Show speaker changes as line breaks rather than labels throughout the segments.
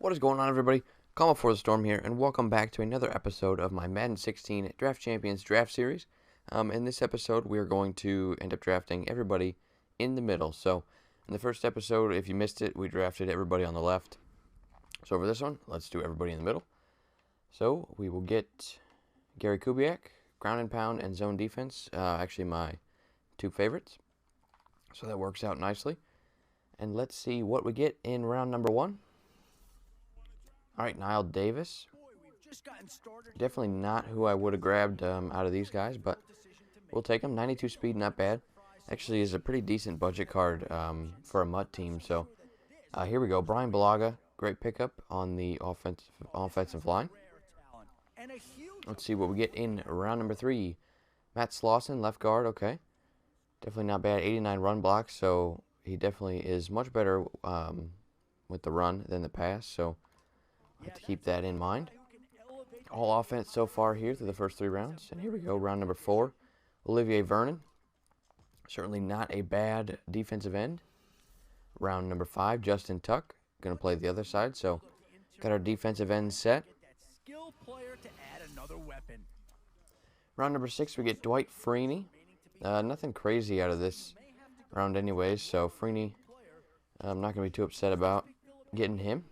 What is going on, everybody? Calm before the storm here, and welcome back to another episode of my Madden 16 Draft Champions Draft Series. In this episode, we are going to end up drafting everybody in the middle. So, in the first episode, if you missed it, we drafted everybody on the left. So, for this one, let's do everybody in the middle. So, we will get Gary Kubiak, ground and pound, and zone defense. Actually, my two favorites. So, that works out nicely. And let's see what we get in round number 1. All right, Niall Davis. Definitely not who I would have grabbed out of these guys, but we'll take him. 92 speed, not bad. Actually, is a pretty decent budget card for a MUT team. So here we go. Brian Balaga, great pickup on the offensive line. Let's see what we get in round number 3. Matt Slauson, left guard. Okay, definitely not bad. 89 run blocks, so he definitely is much better with the run than the pass. So have to keep that in mind. All offense so far here through the first 3 rounds. And here we go, round number 4. Olivier Vernon. Certainly not a bad defensive end. Round number 5, Justin Tuck. Going to play the other side, so got our defensive end set. Round number 6, we get Dwight Freeney. Nothing crazy out of this round anyways, so Freeney, I'm not going to be too upset about getting him.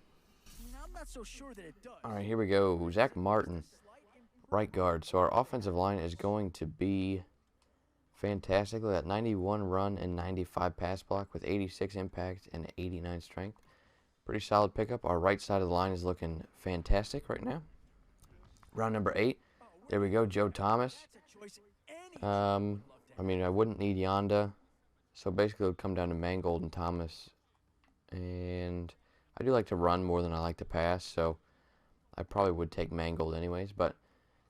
All right, here we go. Zach Martin, right guard. So our offensive line is going to be fantastic. Look at that, 91 run and 95 pass block with 86 impact and 89 strength. Pretty solid pickup. Our right side of the line is looking fantastic right now. Round number 8. There we go, Joe Thomas. I mean, I wouldn't need Yonda. So basically it would come down to Mangold and Thomas. And I do like to run more than I like to pass, so I probably would take Mangold anyways. But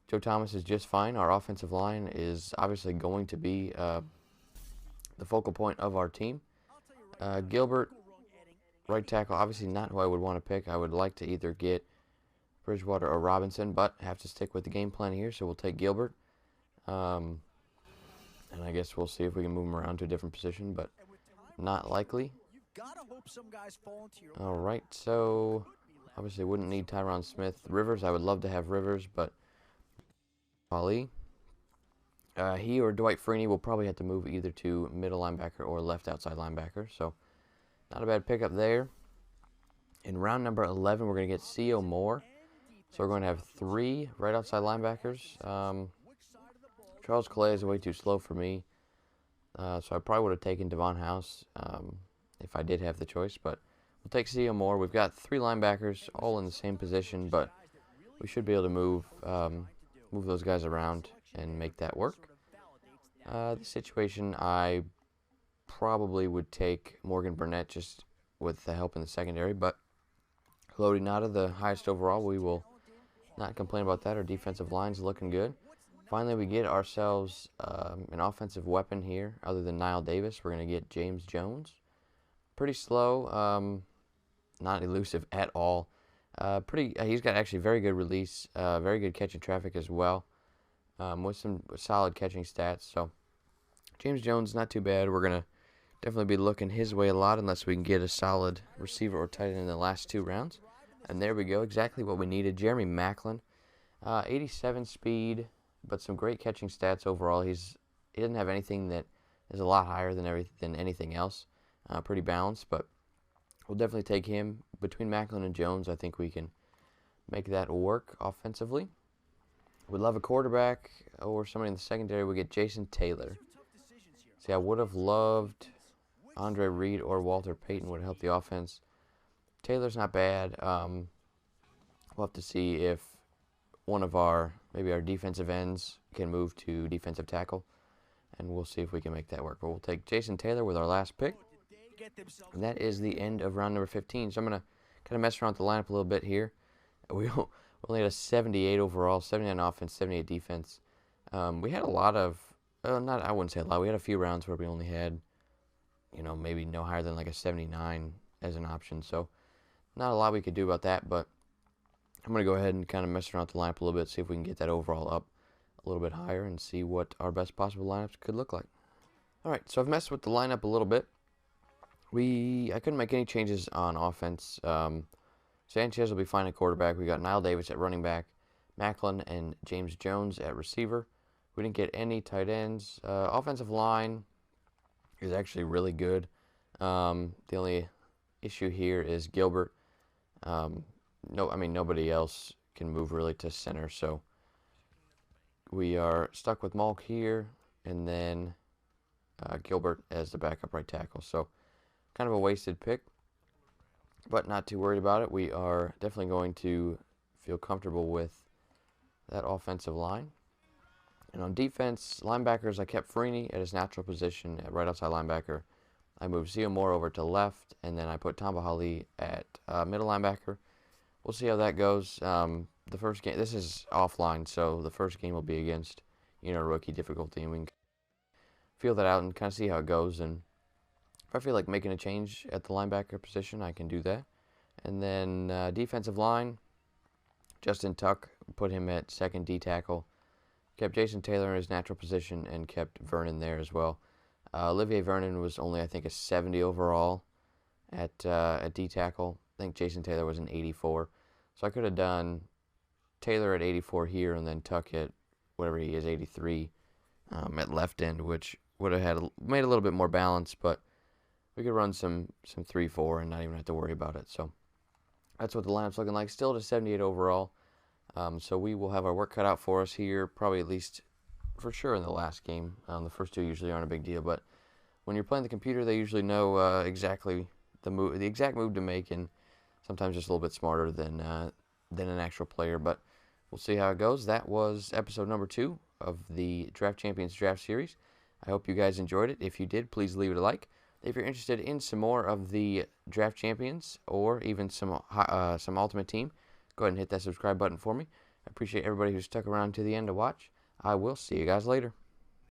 Joe Thomas is just fine. Our offensive line is obviously going to be the focal point of our team. Gilbert, right tackle, obviously not who I would want to pick. I would like to either get Bridgewater or Robinson, but have to stick with the game plan here, so we'll take Gilbert. And I guess we'll see if we can move him around to a different position, but not likely. All right, so obviously wouldn't need Tyron Smith. Rivers, I would love to have Rivers, but Ali. He or Dwight Freeney will probably have to move either to middle linebacker or left outside linebacker, so not a bad pickup there. In round number 11, we're going to get C.O. Moore. So we're going to have 3 right outside linebackers. Charles Clay is way too slow for me, so I probably would have taken Devon House if I did have the choice, but we'll take C.O. Moore. We've got 3 linebackers all in the same position, but we should be able to move those guys around and make that work. The situation, I probably would take Morgan Burnett just with the help in the secondary, but Lodi Nada, the highest overall, we will not complain about that. Our defensive line's looking good. Finally, we get ourselves an offensive weapon here other than Niall Davis. We're going to get James Jones. Pretty slow, not elusive at all. He's got actually very good release, very good catching traffic as well, with some solid catching stats. So James Jones, not too bad. We're going to definitely be looking his way a lot unless we can get a solid receiver or tight end in the last 2 rounds. And there we go, exactly what we needed. Jeremy Maclin, 87 speed, but some great catching stats overall. He doesn't have anything that is a lot higher than anything else. Pretty balanced, but we'll definitely take him. Between Maclin and Jones, I think we can make that work offensively. We'd love a quarterback or somebody in the secondary. We get Jason Taylor. See, I would have loved Andre Reed or Walter Payton would help the offense. Taylor's not bad. We'll have to see if one of maybe our defensive ends can move to defensive tackle, and we'll see if we can make that work. But we'll take Jason Taylor with our last pick. And that is the end of round number 15. So I'm going to kind of mess around with the lineup a little bit here. We only had a 78 overall, 79 offense, 78 defense. We had a lot of, I wouldn't say a lot. We had a few rounds where we only had, maybe no higher than like a 79 as an option. So not a lot we could do about that, but I'm going to go ahead and kind of mess around with the lineup a little bit, see if we can get that overall up a little bit higher and see what our best possible lineups could look like. All right, so I've messed with the lineup a little bit. I couldn't make any changes on offense, Sanchez will be fine at quarterback. We got Niall Davis at running back, Macklin and James Jones at receiver. We didn't get any tight ends. Offensive line is actually really good. The only issue here is Gilbert. Nobody else can move really to center, so we are stuck with Malk here, and then Gilbert as the backup right tackle. So kind of a wasted pick, but not too worried about it. We are definitely going to feel comfortable with that offensive line. And on defense, linebackers, I kept Freeney at his natural position at right outside linebacker. I moved Zio Moore over to left, and then I put Tamba Hali at middle linebacker. We'll see how that goes. The first game, this is offline, so the first game will be against, rookie difficulty, and we can feel that out and kind of see how it goes. And if I feel like making a change at the linebacker position, I can do that. And then defensive line, Justin Tuck, put him at second D tackle. Kept Jason Taylor in his natural position and kept Vernon there as well. Olivier Vernon was only, I think, a 70 overall at D tackle. I think Jason Taylor was an 84. So I could have done Taylor at 84 here and then Tuck at whatever he is, 83 at left end, which would have made a little bit more balance, but we could run some 3-4 and not even have to worry about it. So that's what the lineup's looking like. Still to 78 overall. So we will have our work cut out for us here, probably at least for sure in the last game. The first two usually aren't a big deal, but when you're playing the computer, they usually know exactly the exact move to make, and sometimes just a little bit smarter than an actual player. But we'll see how it goes. That was episode number 2 of the Draft Champions Draft Series. I hope you guys enjoyed it. If you did, please leave it a like. If you're interested in some more of the Draft Champions or even some Ultimate Team, go ahead and hit that subscribe button for me. I appreciate everybody who stuck around to the end to watch. I will see you guys later.